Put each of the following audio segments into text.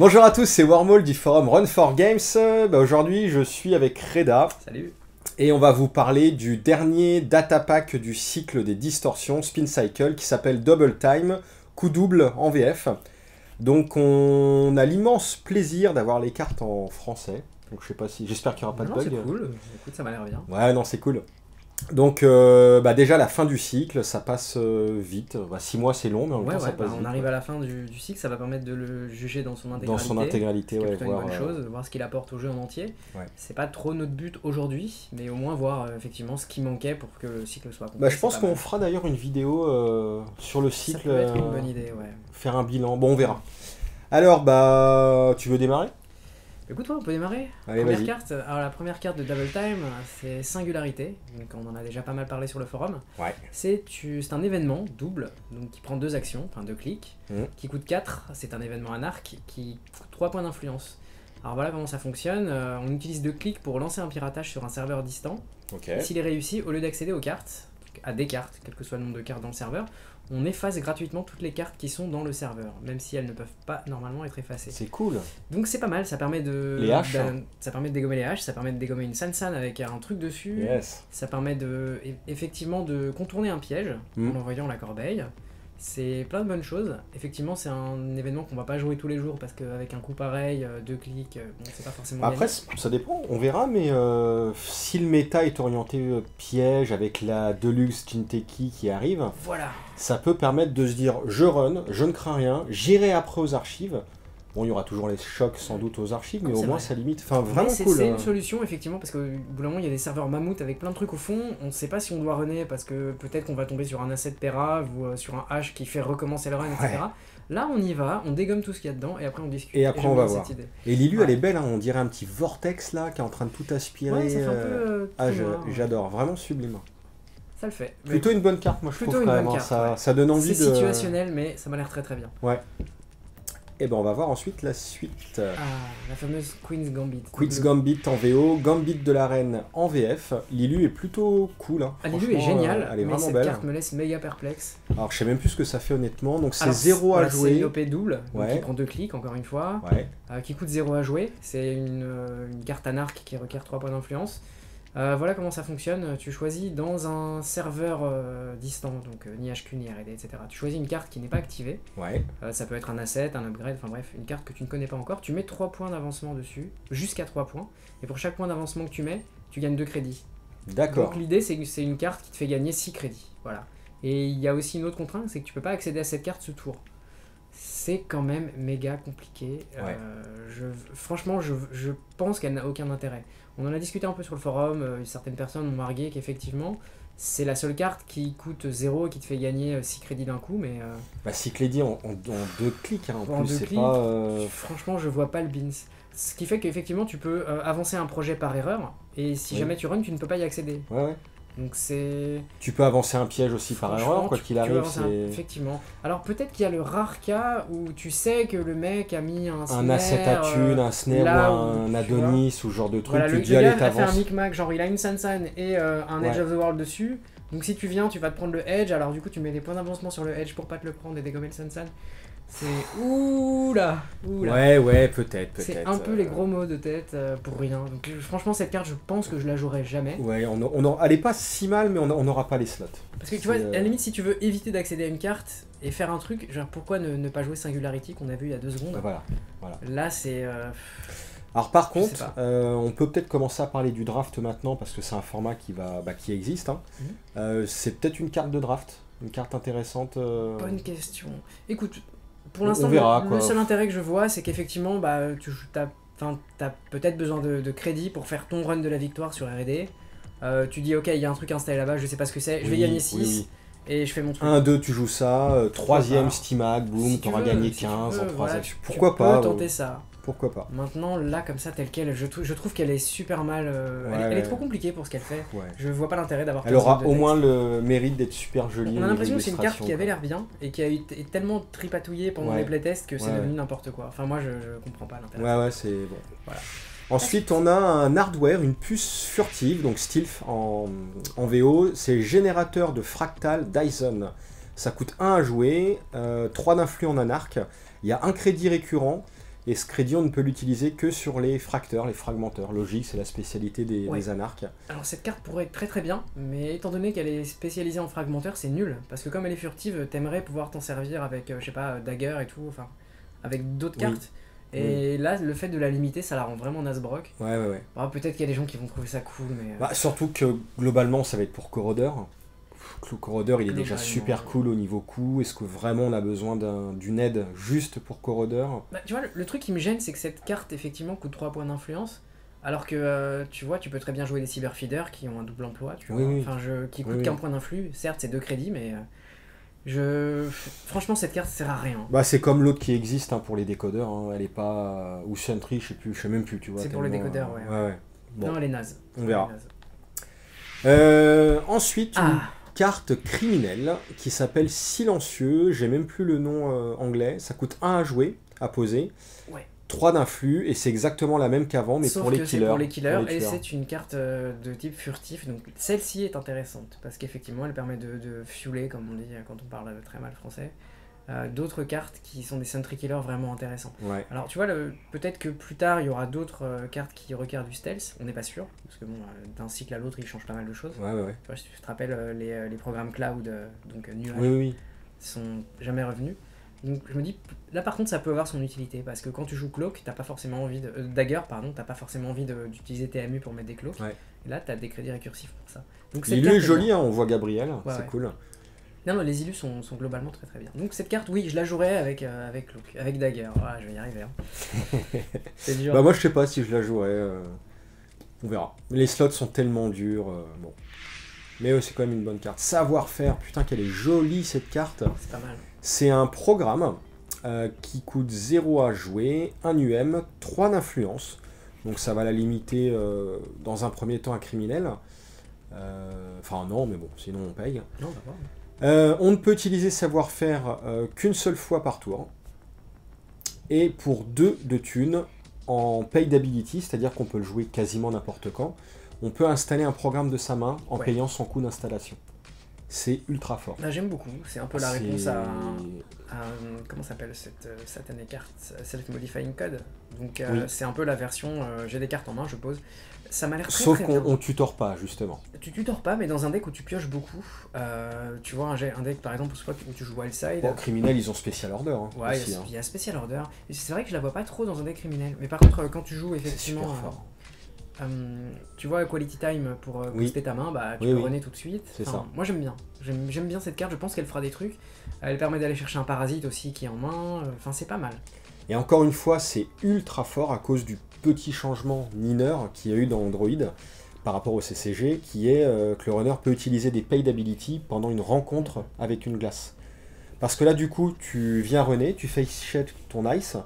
Bonjour à tous, c'est Wormhole du forum Run4Games. Aujourd'hui, je suis avec Reda. Salut. Et on va vous parler du dernier datapack du cycle des distorsions, Spin Cycle, qui s'appelle Double Time, coup double en VF. Donc on a l'immense plaisir d'avoir les cartes en français. Donc je sais pas si, j'espère qu'il n'y aura pas de bug. C'est cool, écoute, ça m'a l'air bien. Ouais, non, c'est cool. Donc déjà la fin du cycle, ça passe vite. 6 mois c'est long, mais en même temps ça passe vite. On arrive à la fin du cycle, ça va permettre de le juger dans son intégralité. Dans son intégralité, ouais, voir, une bonne chose, voir ce qu'il apporte au jeu en entier. Ouais. C'est pas trop notre but aujourd'hui, mais au moins voir effectivement ce qui manquait pour que le cycle soit complet. Je pense qu'on fera d'ailleurs une vidéo sur le cycle. Ça peut être une bonne idée, ouais. Faire un bilan, bon on verra. Alors tu veux démarrer? Écoute, on peut démarrer. Allez, Première carte. Alors la première carte de Double Time, c'est Singularité. Donc on en a déjà pas mal parlé sur le forum. Ouais. C'est un événement double, donc qui prend 2 actions, enfin 2 clics, qui coûte 4. C'est un événement anarque qui coûte 3 points d'influence. Alors voilà comment ça fonctionne. On utilise 2 clics pour lancer un piratage sur un serveur distant. Okay. S'il est réussi, au lieu d'accéder aux cartes, à des cartes, quel que soit le nombre de cartes dans le serveur, on efface gratuitement toutes les cartes qui sont dans le serveur, même si elles ne peuvent pas normalement être effacées. C'est cool. Donc c'est pas mal, ça permet de... Les haches. Ça permet de dégommer les haches, ça permet de dégommer une Sansan avec un truc dessus. Yes. Ça permet effectivement de contourner un piège en envoyant la corbeille. C'est plein de bonnes choses. Effectivement, c'est un événement qu'on va pas jouer tous les jours parce qu'avec un coup pareil, 2 clics, bon, c'est pas forcément. Après, ça dépend, on verra, mais si le méta est orienté piège avec la Deluxe Jinteki qui arrive, voilà. Ça peut permettre de se dire je run, je ne crains rien, j'irai après aux archives. Bon, il y aura toujours les chocs sans doute aux archives, mais au moins ça limite. Enfin, vraiment cool. C'est une solution, effectivement, parce qu'au bout d'un moment, il y a des serveurs mammouth avec plein de trucs au fond. On ne sait pas si on doit runner parce que peut-être qu'on va tomber sur un asset Perave ou sur un hash qui fait recommencer le run, etc. Ouais. Là, on y va, on dégomme tout ce qu'il y a dedans et après on discute. Et après, on va voir. Et Lilu, elle est belle, hein, on dirait un petit vortex là qui est en train de tout aspirer. Ouais, ça fait un peu. J'adore, vraiment sublime. Ça le fait. Plutôt une bonne carte, moi je trouve. Ça donne envie de. C'est situationnel, mais ça m'a l'air très très bien. Ouais. Et ben on va voir ensuite la suite. La fameuse Queen's Gambit. Queen's Gambit en VO, Gambit de la Reine en VF. Lilu est plutôt cool. Hein. Lilu est géniale, elle est mais vraiment cette belle. Carte me laisse méga perplexe. Alors je sais même plus ce que ça fait honnêtement. Donc c'est 0 à jouer. C'est une OP double, qui prend 2 clics encore une fois. Qui coûte 0 à jouer. C'est une carte anarque qui requiert 3 points d'influence. Voilà comment ça fonctionne, tu choisis dans un serveur distant, donc ni HQ ni R&D, etc. Tu choisis une carte qui n'est pas activée, ça peut être un asset, un upgrade, enfin bref, une carte que tu ne connais pas encore, tu mets 3 points d'avancement dessus, jusqu'à 3 points, et pour chaque point d'avancement que tu mets, tu gagnes 2 crédits. D'accord. Donc l'idée c'est que c'est une carte qui te fait gagner 6 crédits, voilà. Et il y a aussi une autre contrainte, c'est que tu peux pas accéder à cette carte ce tour. C'est quand même méga compliqué. Franchement, je pense qu'elle n'a aucun intérêt. On en a discuté un peu sur le forum, certaines personnes m'ont margué qu'effectivement, c'est la seule carte qui coûte 0 et qui te fait gagner 6 crédits d'un coup, mais... 6 crédits en 2 clics, hein, en plus, c'est pas... Franchement, je vois pas le beans. Ce qui fait qu'effectivement, tu peux avancer un projet par erreur, et si jamais tu runs, tu ne peux pas y accéder. Ouais. Donc c'est... Tu peux avancer un piège aussi par erreur, quoi qu'il arrive. Effectivement. Alors peut-être qu'il y a le rare cas où tu sais que le mec a mis un snare... Un asset à thune, un snare ou un Adonis ou ce genre de truc. Voilà, tu dis allez, t'avances. A fait un micmac, genre il a une Sansan et un Edge of the World dessus. Donc si tu viens, tu vas te prendre le Edge, alors du coup tu mets des points d'avancement sur le Edge pour pas te le prendre et dégommer le Sansan. C'est... Oula. Ouais, peut-être. C'est un peu les gros mots de tête pour rien. Donc franchement, cette carte, je pense que je la jouerai jamais. Ouais, elle est pas si mal, mais on n'aura pas les slots. Parce que tu vois, à la limite, si tu veux éviter d'accéder à une carte et faire un truc, genre pourquoi ne pas jouer Singularity qu'on a vu il y a 2 secondes. Voilà. Là, c'est... Alors par contre, on peut peut-être commencer à parler du draft maintenant, parce que c'est un format qui existe. Hein. C'est peut-être une carte de draft, une carte intéressante. Bonne question. Écoute... Pour l'instant, le seul intérêt que je vois, c'est qu'effectivement, t'as peut-être besoin de crédit pour faire ton run de la victoire sur R&D. Tu dis, ok, il y a un truc installé là-bas, je sais pas ce que c'est, je vais gagner 6, et je fais mon truc. 1-2, tu joues ça, 3ème Steamac, boum, t'auras gagné 15 en 3 actions. Pourquoi pas? Tu peux tenter ça. Pourquoi pas? Maintenant, là, comme ça, telle quelle, je trouve qu'elle est super mal... elle est trop compliquée pour ce qu'elle fait. Je vois pas l'intérêt d'avoir... Elle aura au moins le mérite d'être super jolie. On a l'impression que c'est une carte qui avait l'air bien et qui a été tellement tripatouillée pendant les playtests que c'est devenu n'importe quoi. Enfin, moi, je comprends pas l'intérêt. Ouais, c'est bon. Voilà. Ensuite, on a un hardware, une puce furtive, donc Stealth en VO. C'est générateur de fractal Dyson. Ça coûte 1 à jouer, 3 d'influx en anarque. Il y a un crédit récurrent. Et ce crédit, on ne peut l'utiliser que sur les fracteurs, les fragmenteurs. Logique, c'est la spécialité des anarques. Alors cette carte pourrait être très très bien, mais étant donné qu'elle est spécialisée en fragmenteur, c'est nul. Parce que comme elle est furtive, t'aimerais pouvoir t'en servir avec, je sais pas, Dagger et tout, enfin, avec d'autres cartes. Et là, le fait de la limiter, ça la rend vraiment nasbrock. Ouais. Alors, peut-être qu'il y a des gens qui vont trouver ça cool, mais... Bah, surtout que globalement, ça va être pour Corroder. Corroder, il est déjà super cool au niveau coût. Est-ce que vraiment on a besoin d'une aide juste pour Corroder? Bah, tu vois, le truc qui me gêne, c'est que cette carte, effectivement, coûte 3 points d'influence. Alors que, tu vois, tu peux très bien jouer des cyberfeeders qui ont un double emploi, tu vois. Enfin, qui coûtent qu'un point d'influx. Certes, c'est 2 crédits, mais... Franchement, cette carte sert à rien. Bah, c'est comme l'autre qui existe pour les décodeurs. Elle est pas... Ou Sentry, je sais même plus, tu vois. C'est pour les décodeurs, ouais. Bon. Non, elle est naze. On verra. Ensuite, une carte criminelle qui s'appelle Silencieux. J'ai même plus le nom anglais. Ça coûte 1 à jouer, à poser. 3 d'influx, et c'est exactement la même qu'avant, mais sauf pour les killers. C'est pour les killers, et c'est une carte de type furtif, donc celle-ci est intéressante, parce qu'effectivement elle permet de fueler, comme on dit quand on parle très mal français, d'autres cartes qui sont des sentry killers vraiment intéressants. Alors tu vois, peut-être que plus tard il y aura d'autres cartes qui requièrent du stealth, on n'est pas sûr, parce que bon, d'un cycle à l'autre il change pas mal de choses. Tu vois, si tu te rappelles, les programmes cloud, donc nuages, sont jamais revenus. Donc je me dis, là par contre ça peut avoir son utilité, parce que quand tu joues cloak, t'as pas forcément envie de... Dagger, pardon, t'as pas forcément envie d'utiliser TMU pour mettre des cloaks, et là t'as des crédits récursifs pour ça. L'illu est joli, on voit Gabriel, c'est cool. Non, les illus sont globalement très très bien. Donc cette carte, oui, je la jouerais avec cloak, avec Dagger, je vais y arriver. C'est dur. Bah moi je sais pas si je la jouerais, on verra. Les slots sont tellement durs, bon. Mais c'est quand même une bonne carte. Savoir-faire, putain qu'elle est jolie cette carte. C'est pas mal. C'est un programme qui coûte 0 à jouer, 1 UM, 3 d'influence. Donc ça va la limiter dans un premier temps à criminel. Enfin non, mais bon, sinon on paye. Non, d'accord. On ne peut utiliser savoir-faire qu'une seule fois par tour. Et pour 2 de thunes en paid ability, c'est-à-dire qu'on peut le jouer quasiment n'importe quand, on peut installer un programme de sa main en payant son coût d'installation. C'est ultra fort. J'aime beaucoup, c'est un peu la réponse à comment s'appelle cette satanée carte, Self-Modifying Code. Donc c'est un peu la version, j'ai des cartes en main, je pose. Ça m'a l'air très Sauf très bien. Sauf qu'on tutore pas, justement. Tu tutores pas, mais dans un deck où tu pioches beaucoup, tu vois un deck par exemple où tu joues Wildside. Bon, criminel, ils ont Special Order. Ouais, il y a Special Order. Et c'est vrai que je la vois pas trop dans un deck criminel. Mais par contre, quand tu joues effectivement... C'est super fort. Tu vois, Quality Time pour booster ta main, bah, tu peux runner tout de suite. C'est ça. Moi j'aime bien. J'aime bien cette carte, je pense qu'elle fera des trucs. Elle permet d'aller chercher un parasite aussi qui est en main. Enfin, c'est pas mal. Et encore une fois, c'est ultra fort à cause du petit changement mineur qu'il y a eu dans Android par rapport au CCG, qui est que le runner peut utiliser des paid ability pendant une rencontre avec une glace. Parce que là, du coup, tu viens runner, tu face check ton ice.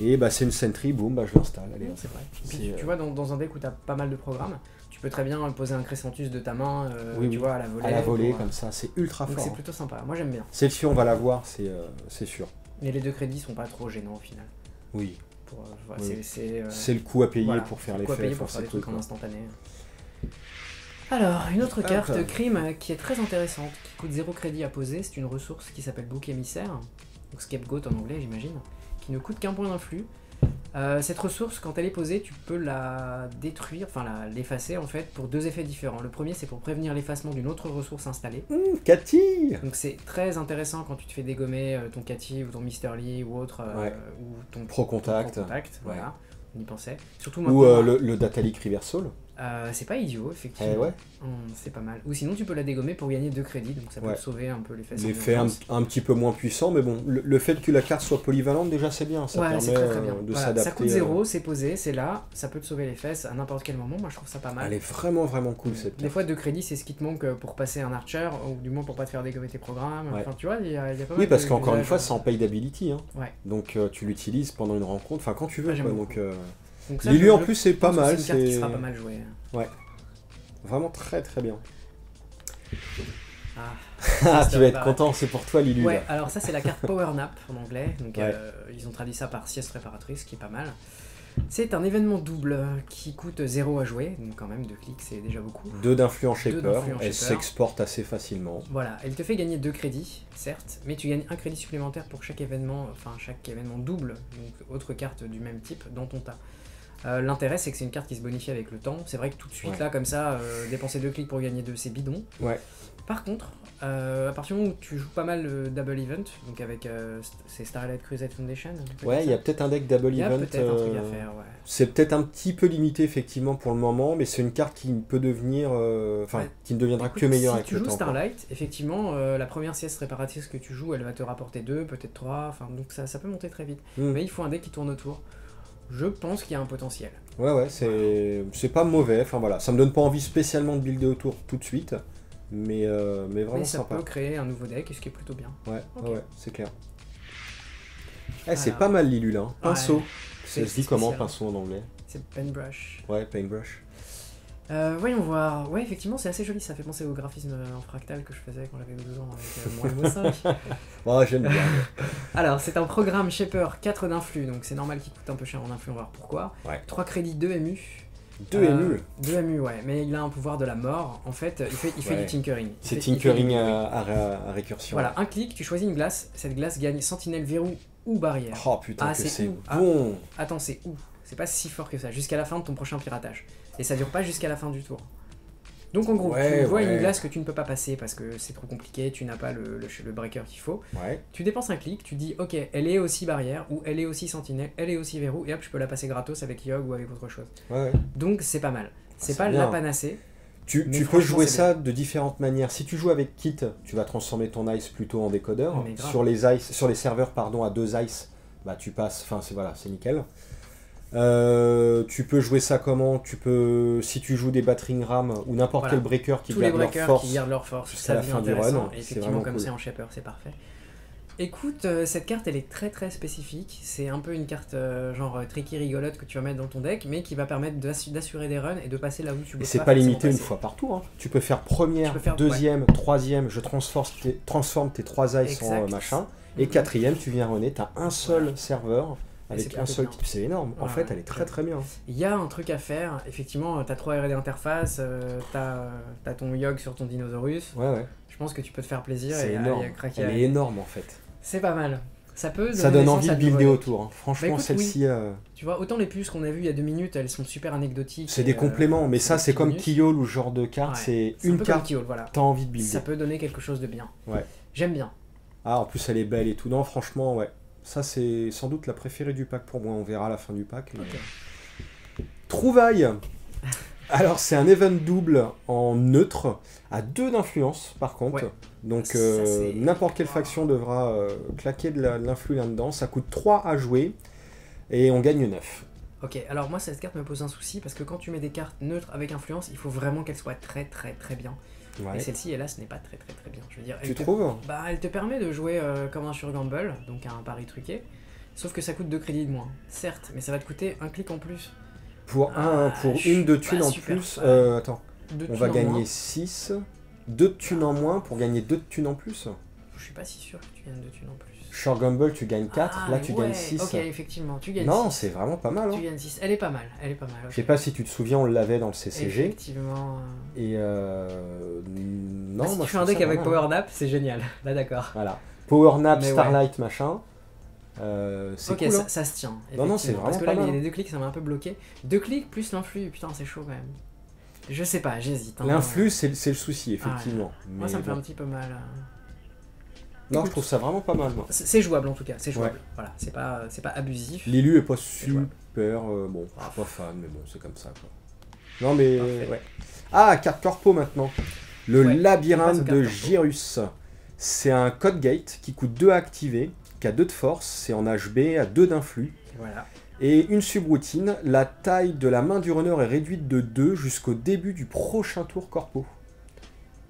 Et bah c'est une sentry, boum, bah je l'installe. Allez, c'est vrai. Puis, tu vois, dans un deck où tu as pas mal de programmes, tu peux très bien poser un Crescentus de ta main, tu vois, à la volée. À la volée, comme ça, c'est ultra fort. C'est plutôt sympa, moi j'aime bien. Celle-ci, on va la voir, c'est sûr. Mais les 2 crédits sont pas trop gênants au final. Oui. C'est le coût à payer pour faire l'effet, pour faire des trucs en instantané. Alors, une autre carte crime qui est très intéressante, qui coûte 0 crédit à poser, c'est une ressource qui s'appelle Bouc émissaire, donc Scapegoat en anglais j'imagine, qui ne coûte qu'un point d'influx. Cette ressource, quand elle est posée, tu peux la détruire, enfin l'effacer en fait, pour 2 effets différents. Le premier, c'est pour prévenir l'effacement d'une autre ressource installée. Cathy. Donc c'est très intéressant quand tu te fais dégommer ton Cathy ou ton Mr. Lee ou autre, ou ton Pro Contact. Voilà, on y pensait. Surtout ou le Data Leak Reversal. C'est pas idiot, effectivement. C'est pas mal. Ou sinon, tu peux la dégommer pour gagner 2 crédits, donc ça peut te sauver un peu l'effet. L'effet un petit peu moins puissant, mais bon, le fait que la carte soit polyvalente, déjà c'est bien. Ça permet très bien. De s'adapter. Ça coûte 0, c'est posé, c'est là, ça peut te sauver les fesses à n'importe quel moment. Moi, je trouve ça pas mal. Elle est vraiment vraiment cool cette carte. Des fois, 2 crédits, c'est ce qui te manque pour passer un Archer, ou du moins pour pas te faire dégommer tes programmes. Enfin, tu vois, il y a pas mal. Oui, parce qu'encore une fois, c'est en paid ability. Donc tu l'utilises pendant une rencontre, enfin quand tu veux. L'illu en plus, c'est pas mal. C'est une carte qui sera pas mal jouée. Ouais. Vraiment très très bien. Tu vas être content, c'est pour toi Lilu. Alors ça c'est la carte Power Nap en anglais, donc ils ont traduit ça par sieste réparatrice, qui est pas mal. C'est un événement double qui coûte 0 à jouer, donc quand même 2 clics c'est déjà beaucoup. 2 d'influence shaper, elle s'exporte assez facilement. Voilà, elle te fait gagner 2 crédits, certes, mais tu gagnes un crédit supplémentaire pour chaque événement double, donc autre carte du même type dans ton tas. L'intérêt c'est que c'est une carte qui se bonifie avec le temps, c'est vrai que tout de suite là comme ça, dépenser 2 clics pour gagner 2 c'est bidon. Ouais. Par contre, à partir du moment où tu joues pas mal Double Event, donc avec c'est Starlight Crusade Foundation. Ouais, il y a peut-être un deck Double Event. Il y a peut-être un truc à faire, ouais. C'est peut-être un petit peu limité effectivement pour le moment, mais c'est une carte qui peut devenir, qui ne deviendra que meilleure avec le temps. Si tu joues Starlight, effectivement, la première sieste réparatrice que tu joues, elle va te rapporter 2, peut-être 3, donc ça peut monter très vite. Mais il faut un deck qui tourne autour. Je pense qu'il y a un potentiel. Ouais, c'est pas mauvais, enfin voilà, ça me donne pas envie spécialement de builder autour tout de suite. Mais vraiment ça sympa. Peut créer un nouveau deck, ce qui est plutôt bien. Ouais, c'est clair. C'est pas mal Lilu là. Pinceau. Ouais, ça se dit comment pinceau en anglais? C'est paintbrush. Ouais, paintbrush. Voyons voir. Ouais, effectivement, c'est assez joli. Ça fait penser au graphisme en fractal que je faisais quand j'avais 12 ans avec mon MO5. Ouais, j'aime bien. Alors, c'est un programme Shaper 4 d'influx, donc c'est normal qu'il coûte un peu cher en influx, on va voir pourquoi. Ouais. 3 crédits, 2 MU. 2 MU 2 MU, ouais, mais il a un pouvoir de la mort. En fait, il fait du tinkering. C'est tinkering à récursion. Voilà, un clic, tu choisis une glace. Cette glace gagne sentinelle, verrou ou barrière. Oh putain, que c'est bon. Attends, c'est où? C'est pas si fort que ça, jusqu'à la fin de ton prochain piratage. Et ça dure pas jusqu'à la fin du tour. Donc en gros, tu vois une glace que tu ne peux pas passer parce que c'est trop compliqué, tu n'as pas le breaker qu'il faut. Ouais. Tu dépenses un clic, tu dis ok, elle est aussi barrière, ou elle est aussi sentinelle, elle est aussi verrou, et hop, je peux la passer gratos avec Yogg ou avec autre chose. Ouais. Donc c'est pas mal. C'est pas la panacée. Tu peux jouer ça de différentes manières. Si tu joues avec Kit, tu vas transformer ton ice plutôt en décodeur. Sur les serveurs à 2 ice, bah tu passes, c'est nickel. Tu peux jouer ça comment? Si tu joues des battering ram ou n'importe quel breaker qui garde leur force jusqu'à la fin du run, et effectivement comme c'est en shaper, c'est parfait. Écoute, cette carte elle est très très spécifique, c'est un peu une carte genre tricky rigolote que tu vas mettre dans ton deck, mais qui va permettre d'assurer des runs et de passer là où tu veux. Et c'est pas limité une fois par tour, hein. Tu peux faire première, deuxième, troisième, je transforme tes 3 ice en machin, et quatrième tu viens runner, t'as un seul serveur. Avec un seul type, c'est énorme. En fait, elle est très très bien. Il y a un truc à faire. Effectivement, t'as 3 R&D interface, t'as ton Yogg sur ton Dinosaurus. Ouais. Je pense que tu peux te faire plaisir. C'est énorme. Elle est énorme en fait. C'est pas mal. Ça donne envie de builder autour. Hein. Franchement, écoute, celle-ci... Tu vois, autant les puces qu'on a vues il y a 2 minutes, elles sont super anecdotiques. C'est des compléments, mais ça, c'est comme Keyhole ou ce genre de carte. C'est une carte, Keyhole, voilà. T'as envie de builder. Ça peut donner quelque chose de bien. Ouais. J'aime bien. Ah, en plus, elle est belle et tout. Non, franchement, ouais. Ça, c'est sans doute la préférée du pack pour moi. On verra à la fin du pack. Mais... Okay. Trouvaille. Alors, c'est un event double en neutre, à 2 d'influence, par contre. Ouais. Donc, n'importe quelle faction devra claquer de l'influx là-dedans. Ça coûte 3 à jouer, et on gagne 9. Ok, alors moi, cette carte me pose un souci, parce que quand tu mets des cartes neutres avec influence, il faut vraiment qu'elles soient très très très bien. Ouais. Et celle-ci, hélas, n'est pas très très très bien. Je veux dire, tu trouves? Bah, elle te permet de jouer comme un sur Gamble, donc un pari truqué, sauf que ça coûte 2 crédits de moins. Certes, mais ça va te coûter un clic en plus. Pour une de thunes en plus, attends, on va gagner 6, 2 de thunes en moins pour gagner 2 de thunes en plus. Je suis pas si sûr que tu gagnes 2 thunes en plus. Short Gamble, tu gagnes 4, là tu gagnes 6. Ok, effectivement, tu gagnes 6. Non, c'est vraiment pas mal. Hein. Tu gagnes 6, elle est pas mal. Okay. Je sais pas si tu te souviens, on l'avait dans le CCG. Effectivement. Et non, si moi tu fais un deck avec Power Nap, c'est génial. Là, d'accord. Voilà. Power Nap, Starlight, machin. C'est ok, cool, hein. Ça se tient. Non, c'est vraiment parce que pas là, mal. il y a les 2 clics, ça m'a un peu bloqué. 2 clics plus l'influx, putain, c'est chaud quand même. Je sais pas, j'hésite. Hein, l'influx, c'est le souci, effectivement. Mais moi, ça me fait un petit peu mal. Non, je trouve ça vraiment pas mal, moi. C'est jouable en tout cas, c'est jouable. Ouais. Voilà, c'est pas abusif. L'élu est pas super. Bon, je suis pas fan, mais bon, c'est comme ça, quoi. Non, mais. Ouais. Ah, carte corpo maintenant. Le labyrinthe de Gyrus. C'est un code gate qui coûte 2 à activer, qui a 2 de force, c'est en HB, à 2 d'influx. Voilà. Et une subroutine, la taille de la main du runner est réduite de 2 jusqu'au début du prochain tour corpo.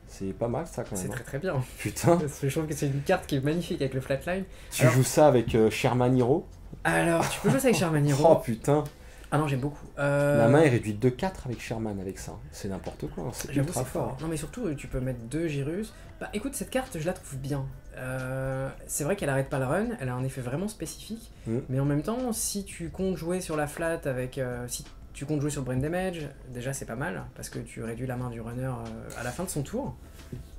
C'est pas mal ça quand même. C'est très très bien. Putain. Je trouve que c'est une carte qui est magnifique avec le flatline. Tu joues ça avec Sherman Hero? Alors, tu peux jouer ça avec Sherman Hero. Oh putain. Ah non, j'aime beaucoup. La main est réduite de 4 avec Sherman avec ça. C'est n'importe quoi, hein. C'est ultra fort. Non mais surtout, tu peux mettre 2 Girus. Bah écoute, cette carte, je la trouve bien. C'est vrai qu'elle arrête pas le run, elle a un effet vraiment spécifique. Mais en même temps, si tu comptes jouer sur la flat avec... si tu comptes jouer sur Brain Damage, déjà c'est pas mal, parce que tu réduis la main du runner à la fin de son tour.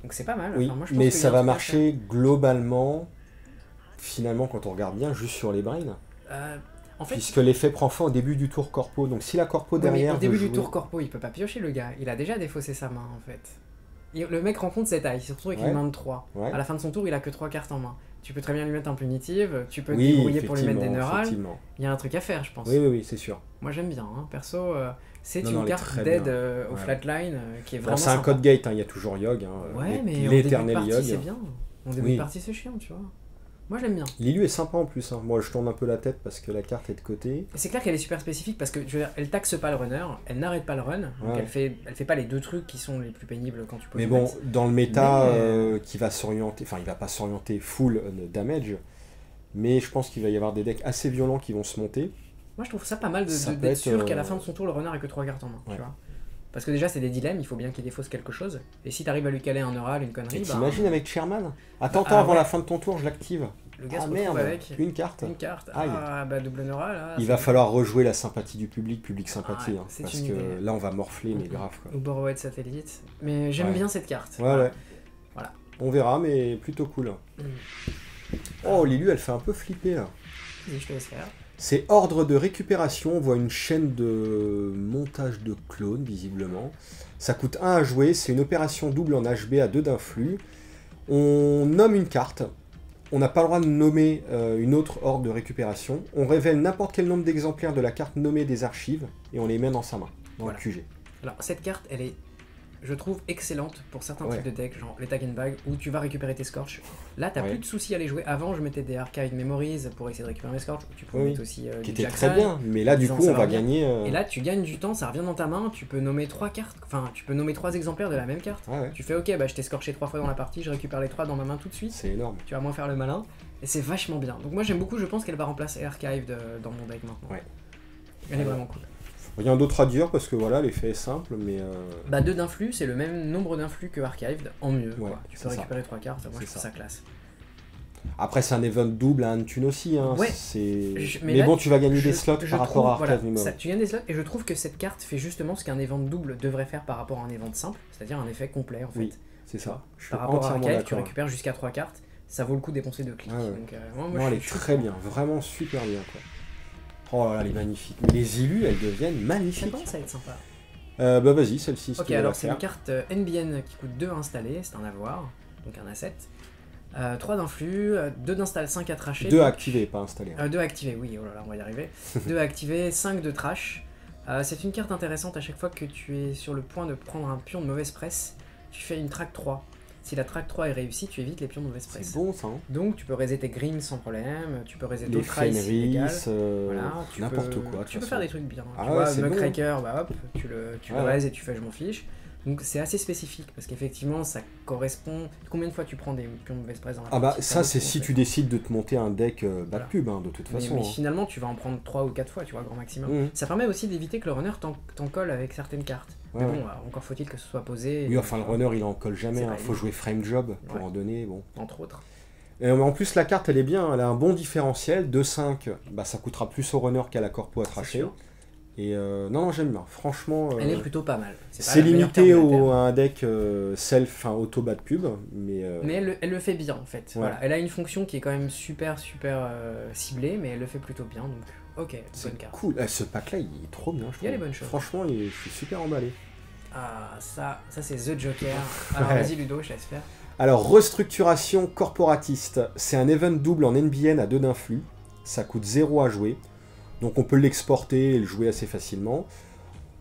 Donc c'est pas mal. Oui, enfin, moi, je pense mais qu'il y a ça un va truc à marcher globalement, finalement, quand on regarde bien, juste sur les brains. En fait, puisque l'effet prend fin au début du tour corpo. Donc si la corpo derrière. Au début veut du jouer... tour corpo, il peut pas piocher le gars. Il a déjà défaussé sa main en fait. Le mec rencontre cette taille, il se retrouve avec une main de 3. À la fin de son tour, il a que 3 cartes en main. Tu peux très bien lui mettre un punitive, tu peux te débrouiller pour lui mettre des neurales. Il y a un truc à faire, je pense. Oui, c'est sûr. Moi j'aime bien, hein. Perso, c'est une carte d'aide au flatline qui est vraiment. C'est un code gate, hein. Il y a toujours Yogg. Ouais, mais l'éternel en début de Yogg. partie, c'est bien. En début de partie, c'est chiant, tu vois. Moi j'aime bien. Lilu est sympa en plus, hein. Moi je tourne un peu la tête parce que la carte est de côté. C'est clair qu'elle est super spécifique parce que je veux dire, elle taxe pas le runner, elle n'arrête pas le run, donc elle fait pas les deux trucs qui sont les plus pénibles quand tu poses. Mais bon, dans le méta qui va s'orienter, enfin il va pas s'orienter full damage, mais je pense qu'il va y avoir des decks assez violents qui vont se monter. Moi je trouve ça pas mal d'être sûr qu'à la fin de son tour le runner ait que 3 cartes en main, tu vois. Parce que déjà c'est des dilemmes, il faut bien qu'il défausse quelque chose, et si t'arrives à lui caler un neural, une connerie... Et t'imagines avec Sherman ? Attends, avant la fin de ton tour, je l'active. Le gars se retrouve avec une carte. Ah bah double neural. Là, il va falloir rejouer la sympathie du public sympathie, hein, parce que là on va morfler, mais grave quoi. Ou Borrowed Satellite, mais j'aime bien cette carte. Ouais. Voilà. On verra, mais plutôt cool. Oh, Lilu elle fait un peu flipper là. Vas-y, je te laisse faire. C'est ordre de récupération, on voit une chaîne de montage de clones, visiblement. Ça coûte 1 à jouer, c'est une opération double en HB à 2 d'influx. On nomme une carte, on n'a pas le droit de nommer une autre ordre de récupération. On révèle n'importe quel nombre d'exemplaires de la carte nommée des archives, et on les met dans sa main, dans le QG. Alors cette carte, elle est, je trouve, excellente pour certains types de decks, genre les Tag and Bag, où tu vas récupérer tes Scorch. Là, t'as plus de soucis à les jouer. Avant, je mettais des Archive Memories pour essayer de récupérer mes Scorch. Tu peux mettre aussi qui était très bien, mais là, du coup, on va gagner... Et là, tu gagnes du temps, ça revient dans ta main, tu peux nommer 3 cartes, enfin, tu peux nommer 3 exemplaires de la même carte. Tu fais, ok, bah je t'ai scorché 3 fois dans la partie, je récupère les 3 dans ma main tout de suite. C'est énorme. Tu vas moins faire le malin, et c'est vachement bien. Donc moi, j'aime beaucoup, je pense qu'elle va remplacer Archive dans mon deck maintenant. Elle est vraiment cool. Il y a un d'autre à dire parce que voilà, l'effet est simple, mais... Bah 2 d'influx, c'est le même nombre d'influx que Archived, en mieux. Tu peux récupérer 3 cartes, moi je trouve ça classe. Après c'est un event double à un thune aussi, hein. Mais là, bon, tu vas gagner des slots par rapport à Archive Memory. Tu gagnes des slots, et je trouve que cette carte fait justement ce qu'un event double devrait faire par rapport à un event simple, c'est-à-dire un effet complet en fait. Oui, c'est ça. Par rapport à Archive, tu récupères jusqu'à 3 cartes, ça vaut le coup de dépenser 2 clics. Donc, moi, elle est très bien, vraiment super bien quoi. Oh là là, elle est magnifique. Les illus, elles deviennent magnifiques. Ça commence à être sympa. Bah vas-y, celle-ci. Ok, alors c'est une carte NBN qui coûte 2 à installer, c'est un avoir, donc un asset. 3 d'influx, 2 d'install, 5 à trasher. 2 à activer, pas installer. 2 à activer, oui, oh là là, on va y arriver. 2 à activer, 5 de trash. C'est une carte intéressante à chaque fois que tu es sur le point de prendre un pion de mauvaise presse, tu fais une track 3. Si la track 3 est réussie, tu évites les pions de mauvaise presse. C'est bon ça. Hein. Donc tu peux raiser tes Grimm sans problème, tu peux raiser les d'autres Rice illégales. Voilà, n'importe quoi. Tu peux faire des trucs bien. Ah tu vois, Muckraker, bah hop, tu le raises et tu fais je m'en fiche. Donc c'est assez spécifique parce qu'effectivement ça correspond. Combien de fois tu prends des pions de mauvaise presse dans la partie? Ah bah ça c'est si tu décides de te monter un deck bad pub hein, de toute façon. Mais finalement tu vas en prendre 3 ou 4 fois, tu vois, grand maximum. Ça permet aussi d'éviter que le runner t'en colle avec certaines cartes. Mais bon, encore faut-il que ce soit posé. Oui, enfin le runner il en colle jamais, il faut jouer frame job pour en donner, bon. Entre autres. En plus la carte elle est bien, elle a un bon différentiel, 2-5, bah ça coûtera plus au runner qu'à la corpo à tracher. Et non, j'aime bien, franchement... elle est plutôt pas mal. C'est limité à un deck auto bad pub, mais elle le fait bien en fait. Voilà. Elle a une fonction qui est quand même super ciblée, mais elle le fait plutôt bien, donc ok, bonne carte. Cool, ce pack là il est trop bien, je trouve. Il y a les bonnes choses. Franchement, je suis super emballé. Ah, ça c'est The Joker. Alors vas-y Ludo, je laisse faire. Alors, restructuration corporatiste, c'est un event double en NBN à 2 d'influx, ça coûte 0 à jouer. Donc on peut l'exporter et le jouer assez facilement.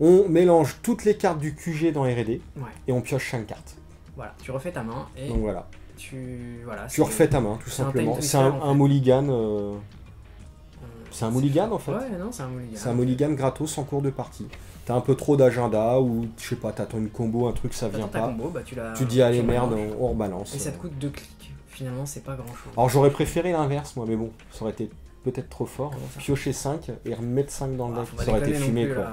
On mélange toutes les cartes du QG dans R&D et on pioche 5 cartes. Voilà, tu refais ta main et donc voilà. Tu refais ta main tout simplement. C'est un mulligan. C'est un mulligan en fait. Ouais, non, c'est un mulligan. C'est un mulligan gratos en cours de partie. T'as un peu trop d'agenda ou je sais pas, t'attends une combo, un truc ça vient pas. Combo, bah, tu dis allez merde, on rebalance. Et ça te coûte 2 clics. Finalement, c'est pas grand chose. Alors j'aurais préféré l'inverse moi, mais bon, ça aurait été peut-être trop fort. Piocher 5 et remettre 5 dans le deck. Ça aurait été fumé, quoi.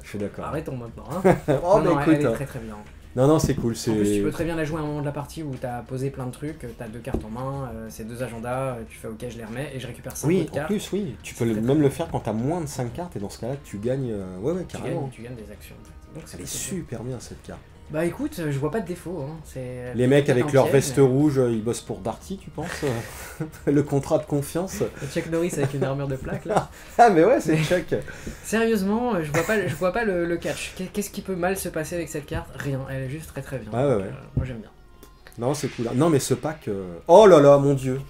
Je suis d'accord. Arrêtons maintenant. Hein. Oh, non, écoute, elle est très très bien. Non, c'est cool. En plus, tu peux très bien la jouer à un moment de la partie où tu as posé plein de trucs, tu as 2 cartes en main, c'est 2 agendas, tu fais ok, je les remets et je récupère 5 autres cartes. Oui, en plus, oui. Tu peux même le faire quand tu as moins de 5 cartes et dans ce cas-là, tu gagnes. Ouais, carrément. Tu gagnes des actions. Donc, elle est super bien cette carte. Bah écoute, je vois pas de défaut. Hein. Les mecs avec leur veste rouge, ils bossent pour Darty, tu penses? Le contrat de confiance. Chuck Norris avec une armure de plaque là. Ah mais ouais, c'est Chuck. Sérieusement, je vois pas le catch. Qu'est-ce qui peut mal se passer avec cette carte? Rien, elle est juste très très bien. Ouais. Moi j'aime bien. Non, c'est cool. Non mais ce pack... Oh là là, mon dieu.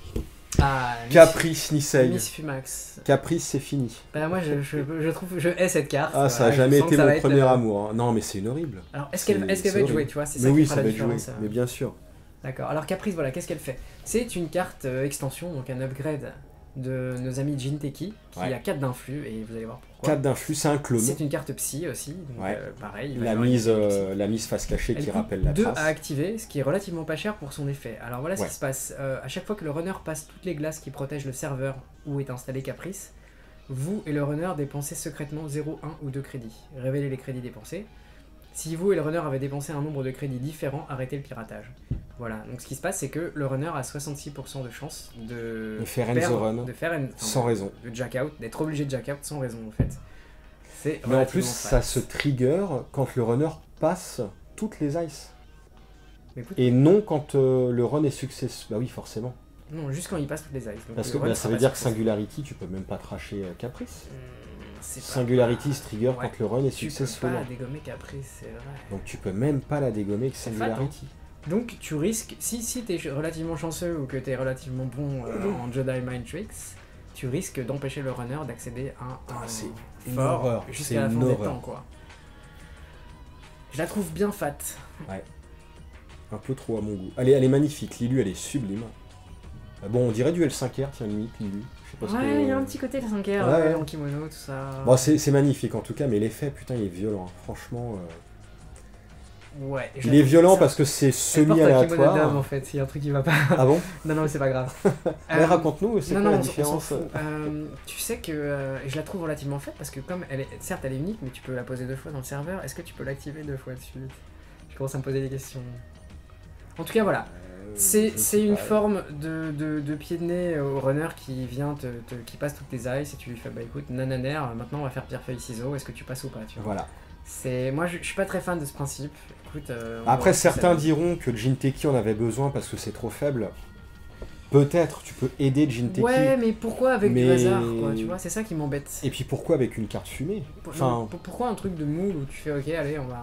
Caprice Nisei. Miss Fumax. Caprice, c'est fini. Bah moi je hais cette carte. Ah, ça a jamais été mon premier amour. Hein. Non mais c'est horrible. Alors est-ce qu'elle va être jouée, tu vois? C'est ça oui, qui fera ça la va être joué, différence. mais bien sûr. D'accord. Alors Caprice, voilà, qu'est-ce qu'elle fait? C'est une carte extension, donc un upgrade de nos amis Jinteki, qui a 4 d'influx, et vous allez voir pourquoi. 4 d'influx, c'est un clone. C'est une carte psy aussi, donc pareil. La mise face cachée qui rappelle la 2 trace. à activer, ce qui est relativement pas cher pour son effet. Alors voilà ce qui se passe. À chaque fois que le runner passe toutes les glaces qui protègent le serveur où est installé Caprice, vous et le runner dépensez secrètement 0, 1 ou 2 crédits. Révélez les crédits dépensés. Si vous et le runner avez dépensé un nombre de crédits différents, arrêtez le piratage. Voilà, donc ce qui se passe, c'est que le runner a 66% de chance de faire end the run sans raison. De jack out, d'être obligé de jack out sans raison en fait. Mais en plus, ça se trigger quand le runner passe toutes les ice. Et non quand le run est success. Bah oui, forcément. Non, juste quand il passe toutes les ice. Donc parce que ça veut dire que Singularity, tu peux même pas trasher Caprice. Singularity se trigger quand le run est successful. Tu peux pas la dégommer Caprice, c'est vrai. Donc tu peux même pas la dégommer avec Singularity. Donc tu risques, si t'es relativement chanceux ou que t'es relativement bon en Jedi Mind Tricks, tu risques d'empêcher le runner d'accéder à un fort jusqu'à la fin des temps, quoi. Je la trouve bien fat. Ouais. Un peu trop à mon goût. Elle est magnifique, Lilu elle est sublime. Bon, on dirait du L5R, tiens, limite, Lilu. Ouais, il y a un petit côté L5R, en kimono, tout ça. Bon, c'est magnifique en tout cas, mais l'effet, putain, il est violent. Franchement. Ouais. Il est violent parce que c'est semi-aléatoire. Dame, en fait, il y a un truc qui va pas. Ah bon? Non, mais c'est pas grave. Raconte-nous, c'est quoi la différence? Tu sais que je la trouve relativement faite parce que comme certes elle est unique, mais tu peux la poser 2 fois dans le serveur. Est-ce que tu peux l'activer 2 fois de suite? Je commence à me poser des questions. En tout cas, voilà. C'est une forme de pied de nez au runner qui vient qui passe toutes les ice et tu lui fais bah écoute, nananer, maintenant on va faire pierre feuille ciseaux, est-ce que tu passes ou pas, tu vois. Voilà. Moi je suis pas très fan de ce principe. Écoute, après certains diront que Jinteki en avait besoin parce que c'est trop faible. Peut-être tu peux aider Jinteki. Ouais, mais pourquoi avec du hasard, quoi, tu vois, c'est ça qui m'embête. Et puis pourquoi avec une carte fumée? Pourquoi un truc de moule où tu fais ok, allez, on va.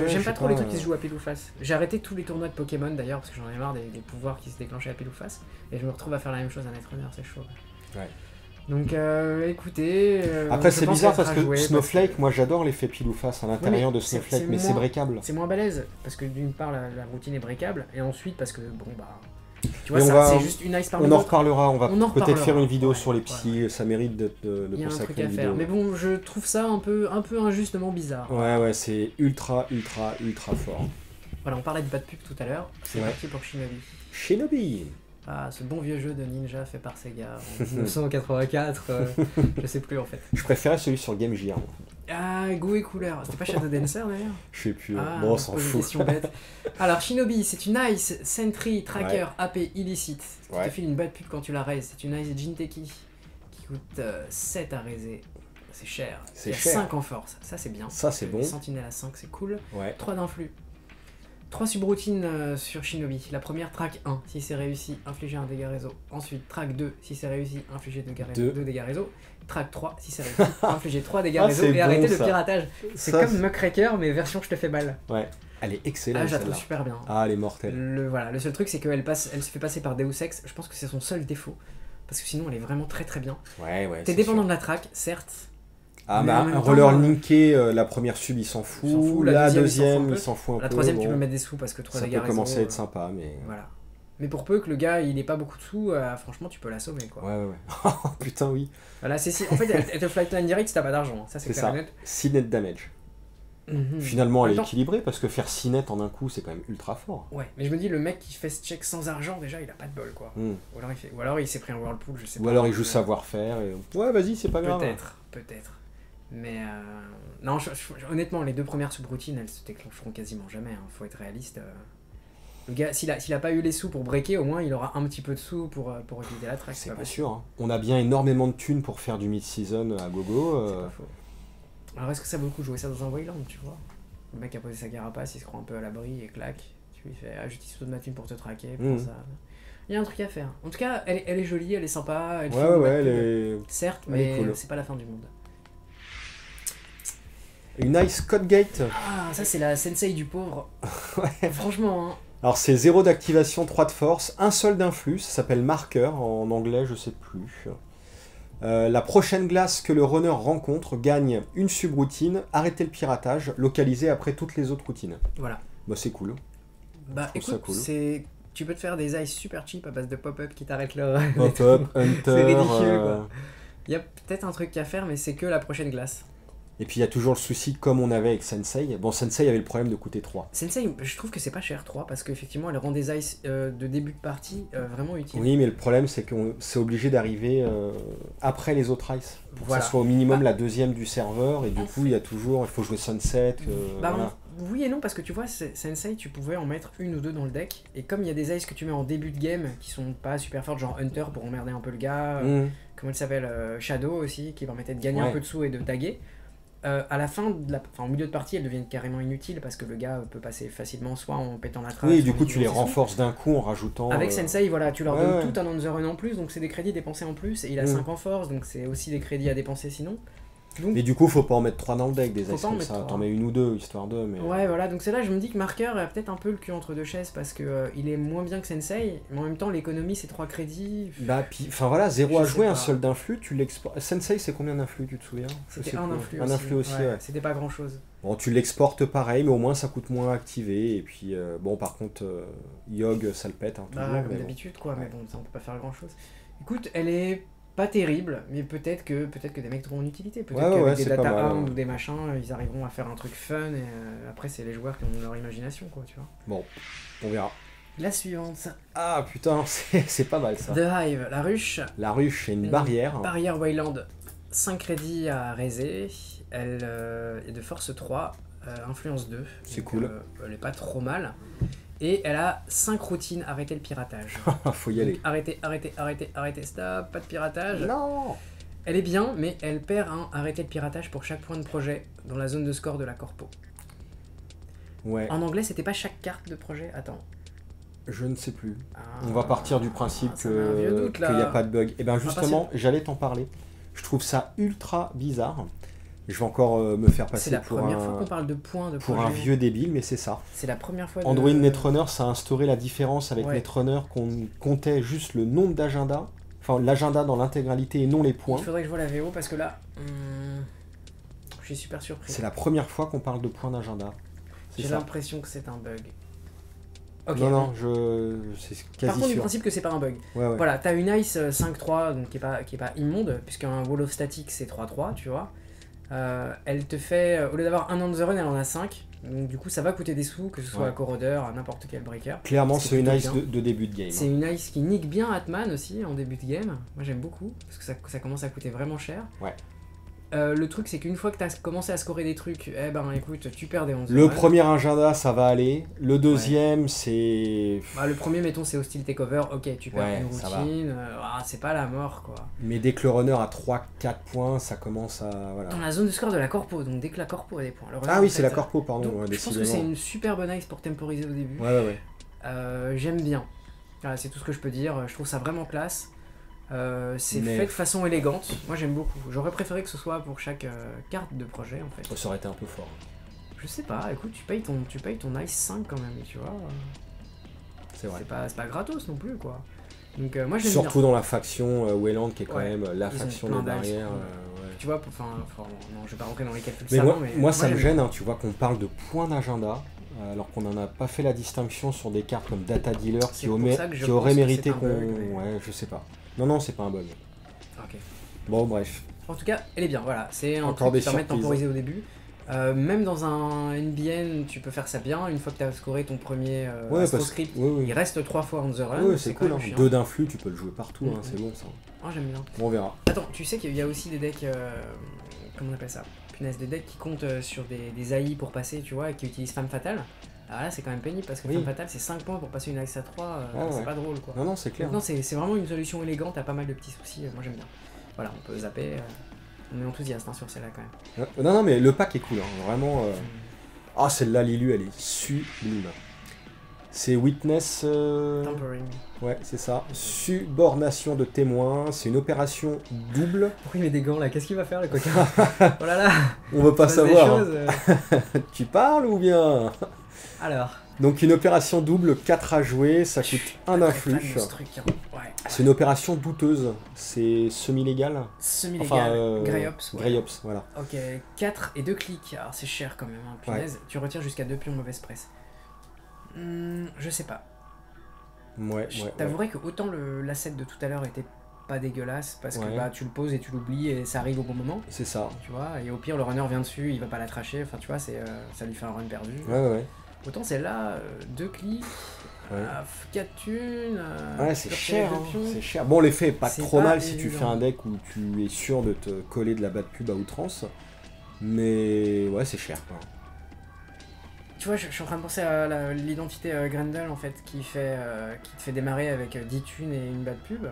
J'aime pas trop les trucs qui se jouent à pile ou face. J'ai arrêté tous les tournois de Pokémon d'ailleurs parce que j'en ai marre des pouvoirs qui se déclenchaient à pile ou face. Et je me retrouve à faire la même chose à Netrunner, c'est chaud. Ouais. Donc écoutez. Après c'est bizarre parce que Snowflake, moi j'adore l'effet pile ou face à l'intérieur de Snowflake, mais c'est breakable. C'est moins balèze parce que d'une part la routine est breakable et ensuite parce que bon bah. Tu vois, c'est juste une ice par on en reparlera, on va peut-être faire une vidéo sur les psys, ça mérite de consacrer une vidéo. Mais bon, je trouve ça un peu injustement bizarre. Ouais, c'est ultra fort. Voilà, on parlait de bad pub tout à l'heure, c'est parti pour Shinobi. Ah, ce bon vieux jeu de ninja fait par Sega en 1984, je sais plus en fait. Je préférais celui sur Game Gear. Ah, goût et couleur. C'était pas Shadow Dancer d'ailleurs? Je sais plus. Ah, bon, on s'en fout. Question bête. Alors, Shinobi, c'est une Ice Sentry Tracker AP illicite qui te file une bad pub quand tu la raises. C'est une Ice Jinteki qui coûte 7 à raiser. C'est cher. C'est cher. 5 en force. Ça, c'est bien. Ça, c'est bon. Sentinelle à 5, c'est cool. Ouais. 3 d'influx. 3 subroutines sur Shinobi. La première, track 1, si c'est réussi, infliger un dégât réseau. Ensuite, track 2, si c'est réussi, infliger 2 dégâts réseau. Track 3, si c'est réussi, infliger 3 dégâts réseau et arrêter le piratage. C'est comme Muckraker, mais version je te fais balle. Ouais, elle est excellente. Ah, je la trouve super bien. Ah, elle est mortelle. Le seul truc, c'est qu'elle se fait passer par Deus Ex. Je pense que c'est son seul défaut. Parce que sinon, elle est vraiment très très bien. Ouais. T'es dépendant de la track, certes. Ah, mais un roller linké, la première sub il s'en fout, la deuxième il s'en fout un peu. La troisième tu peux mettre des sous parce que 3 dégâts réseau. Ça peut commencer à être sympa, mais. Voilà. Mais pour peu que le gars il ait pas beaucoup de sous, franchement tu peux l'assommer quoi. Ouais. Putain, oui. Voilà, en fait elle te flightline direct si t'as pas d'argent, ça c'est clair et net. 6 net damage. Finalement, elle est équilibrée parce que faire 6 nets en un coup, c'est quand même ultra fort. Ouais, mais je me dis, le mec qui fait ce check sans argent, déjà, il a pas de bol, quoi. Ou alors il s'est pris un Whirlpool, je sais pas. Ou alors il joue savoir-faire. Ouais, vas-y, c'est pas grave. Peut-être. Mais non, honnêtement, les 2 premières subroutines, elles se déclencheront quasiment jamais. Faut être réaliste. Le gars, s'il a pas eu les sous pour breaker, au moins il aura un petit peu de sous pour utiliser la track. C'est pas sûr. Hein. On a bien énormément de thunes pour faire du mid-season à gogo. C'est pas faux. Alors est-ce que ça vaut le coup de jouer ça dans un Wayland, tu vois? Le mec a posé sa carapace, il se croit un peu à l'abri et claque. Tu lui fais j'utilise toute ma thune pour te traquer, prends ça. Il y a un truc à faire. En tout cas, elle est jolie, elle est sympa. Elle elle est... Certes, mais cool. C'est pas la fin du monde. Une Ice Code Gate. Ah, ça c'est la sensei du pauvre. Ouais. Franchement, hein. Alors c'est 0 d'activation, 3 de force, 1 seul d'influx, ça s'appelle marqueur, en anglais je sais plus. La prochaine glace que le runner rencontre gagne une subroutine, arrêter le piratage, localisé après toutes les autres routines. Voilà. Bah c'est cool. Bah écoute, cool. Tu peux te faire des ice super cheap à base de pop-up qui t'arrêtent là. Pop-up, Hunter... C'est ridicule quoi. Il y a peut-être un truc à faire, mais c'est que la prochaine glace. Et puis il y a toujours le souci, comme on avait avec Sensei. Bon, Sensei avait le problème de coûter 3. Sensei, je trouve que c'est pas cher 3, parce qu'effectivement elle rend des ice de début de partie vraiment utiles. Oui, mais le problème c'est qu'on c'est obligé d'arriver après les autres ice. Pour que ça soit au minimum la deuxième du serveur, et du coup il faut jouer Sunset. Voilà. Oui et non, parce que tu vois, Sensei, tu pouvais en mettre 1 ou 2 dans le deck, et comme il y a des ice que tu mets en début de game qui sont pas super fortes, genre Hunter pour emmerder un peu le gars, comment il s'appelle, Shadow aussi, qui permettait de gagner un peu de sous et de taguer. À la fin, au milieu de partie, elles deviennent carrément inutiles parce que le gars peut passer facilement soit en pétant la trace. Oui, du coup, tu les renforces d'un coup en rajoutant. Avec Sensei, voilà, tu leur donnes tout un on the run en plus, donc c'est des crédits dépensés en plus, et il a 5 en force, donc c'est aussi des crédits à dépenser sinon. Donc, et du coup, faut pas en mettre 3 dans le deck, des ice comme ça. T'en mets 1 ou 2, histoire de. Mais... Ouais, voilà, donc c'est là je me dis que Marker a peut-être un peu le cul entre 2 chaises parce que il est moins bien que Sensei, mais en même temps, l'économie c'est 3 crédits. Bah, puis, enfin voilà, 0 à jouer, un seul d'influx, tu l'exportes. Sensei, c'est combien d'influx, tu te souviens? C'était un influx. Un influx aussi, ouais. C'était pas grand chose. Bon, tu l'exportes pareil, mais au moins ça coûte moins à activer. Et puis, bon, par contre, Yogg, ça le pète, hein, toujours. Comme d'habitude, quoi, mais bon, ça on peut pas faire grand chose. Écoute, elle est pas terrible, mais peut-être que des mecs trouveront une utilité. Peut-être qu'avec des data arms ou des machins, ils arriveront à faire un truc fun, et après, c'est les joueurs qui ont leur imagination, quoi, tu vois. Bon, on verra. La suivante. Ah putain, c'est pas mal ça. The Hive, la ruche. La ruche, c'est une barrière. Barrière Wayland, 5 crédits à raiser. Elle est de force 3, influence 2. C'est cool. Elle est pas trop mal. Et elle a 5 routines, arrêter le piratage. Faut y aller. Donc, arrêtez, stop, pas de piratage. Non. Elle est bien, mais elle perd un arrêter le piratage pour chaque point de projet dans la zone de score de la corpo. Ouais. En anglais, c'était pas chaque carte de projet. Attends. Je ne sais plus. On va partir du principe qu'il n'y a pas de bug. Et bien justement, j'allais t'en parler. Je trouve ça ultra bizarre. Je vais encore me faire passer pour la première fois qu'on parle de points de pour un vieux débile, mais c'est ça. C'est la première fois. Android Netrunner, ça a instauré la différence avec Netrunner, qu'on comptait juste le nombre d'agendas, enfin l'agenda dans l'intégralité et non les points. Il faudrait que je vois la VO parce que là, je suis super surpris. C'est la première fois qu'on parle de points d'agenda. J'ai l'impression que c'est un bug. Okay, non, c'est quasi Par contre, sûr. Du principe que c'est pas un bug. Ouais. Voilà, t'as une Ice 5-3, donc qui est pas immonde, puisqu'un Wall of Static c'est 3-3, tu vois. Elle te fait, au lieu d'avoir un on the run, elle en a 5. Donc du coup, ça va coûter des sous, que ce soit à Corrodeur, à n'importe quel breaker. Clairement, c'est une Ice de début de game. C'est une Ice qui nique bien Atman aussi en début de game. Moi, j'aime beaucoup, parce que ça commence à coûter vraiment cher. Ouais. Le truc, c'est qu'une fois que tu as commencé à scorer des trucs, écoute, tu perds des 11. Le premier agenda, ça va aller. Le deuxième, c'est... le premier, mettons, c'est Hostile Takeover. Ok, tu perds une routine. C'est pas la mort, quoi. Mais dès que le runner a 3-4 points, ça commence à... Voilà. Dans la zone de score de la corpo, donc dès que la corpo a des points. C'est la corpo, pardon. Donc, je pense que c'est une super bonne ice pour temporiser au début. Ouais. J'aime bien. Voilà, c'est tout ce que je peux dire. Je trouve ça vraiment classe. C'est fait de façon élégante, moi j'aime beaucoup. J'aurais préféré que ce soit pour chaque carte de projet en fait. Ça aurait été un peu fort. Je sais pas, écoute, tu payes ton Ice 5 quand même, tu vois. C'est vrai. C'est pas gratos non plus quoi. Donc moi j'aime surtout bien. Dans la faction Wayland qui est quand même la faction des barrières. Tu vois, non, je vais pas rentrer dans les calculs mais moi ça me gêne, hein, tu vois qu'on parle de points d'agenda. Alors qu'on n'en a pas fait la distinction sur des cartes comme Data Dealer qui auraient mérité qu'on... Ouais, je sais pas. Non, c'est pas un bug. Ok. Bon, bref. En tout cas, elle est bien, voilà. C'est un truc qui permet de temporiser au début. Même dans un NBN, tu peux faire ça bien. Une fois que tu as scoré ton premier script, il reste 3 fois on the run. Ouais, c'est cool. 2 d'influx, tu peux le jouer partout, c'est bon ça. Oh, j'aime bien. Bon, on verra. Attends, tu sais qu'il y a aussi des decks. Comment on appelle ça? Punaise, des decks qui comptent sur des AI pour passer, tu vois, et qui utilisent Femme Fatale. Ah là, c'est quand même pénible parce que Femme Fatale, c'est 5 points pour passer une Axe à 3. C'est pas drôle quoi. Non, c'est clair. Donc, non, c'est vraiment une solution élégante à pas mal de petits soucis. Moi j'aime bien. Voilà, on peut zapper. On est enthousiaste sur celle-là quand même. Non, mais le pack est cool, vraiment. Ah, celle-là, Lilu, elle est sublime. C'est Witness. Tampering. Ouais, c'est ça. Subornation de témoins. C'est une opération double. Pourquoi il met des gants là? Qu'est-ce qu'il va faire le coquin? Oh là là. On veut pas savoir. Tu parles ou bien? Alors. Donc une opération double, 4 à jouer, ça coûte 1 influx. C'est une opération douteuse, c'est semi-légal. Semi-légal, Greyops. Greyops, voilà. Ok, 4 et 2 clics, alors c'est cher quand même, punaise. Tu retires jusqu'à 2 pions mauvaise presse. Je sais pas. Je t'avouerais que autant l'asset de tout à l'heure était pas dégueulasse, parce que bah, tu le poses et tu l'oublies et ça arrive au bon moment. C'est ça. Tu vois, et au pire le runner vient dessus, il va pas la tracher, enfin tu vois, ça lui fait un run perdu. Ouais. Autant celle-là, 2 clics, 4 thunes. C'est cher, c'est cher. Bon, l'effet est pas trop mal si tu fais un deck où tu es sûr de te coller de la bad pub à outrance. Mais ouais, c'est cher quoi. Tu vois, je suis en train de penser à l'identité Grendel en fait, qui te fait démarrer avec 10 thunes et une bad pub.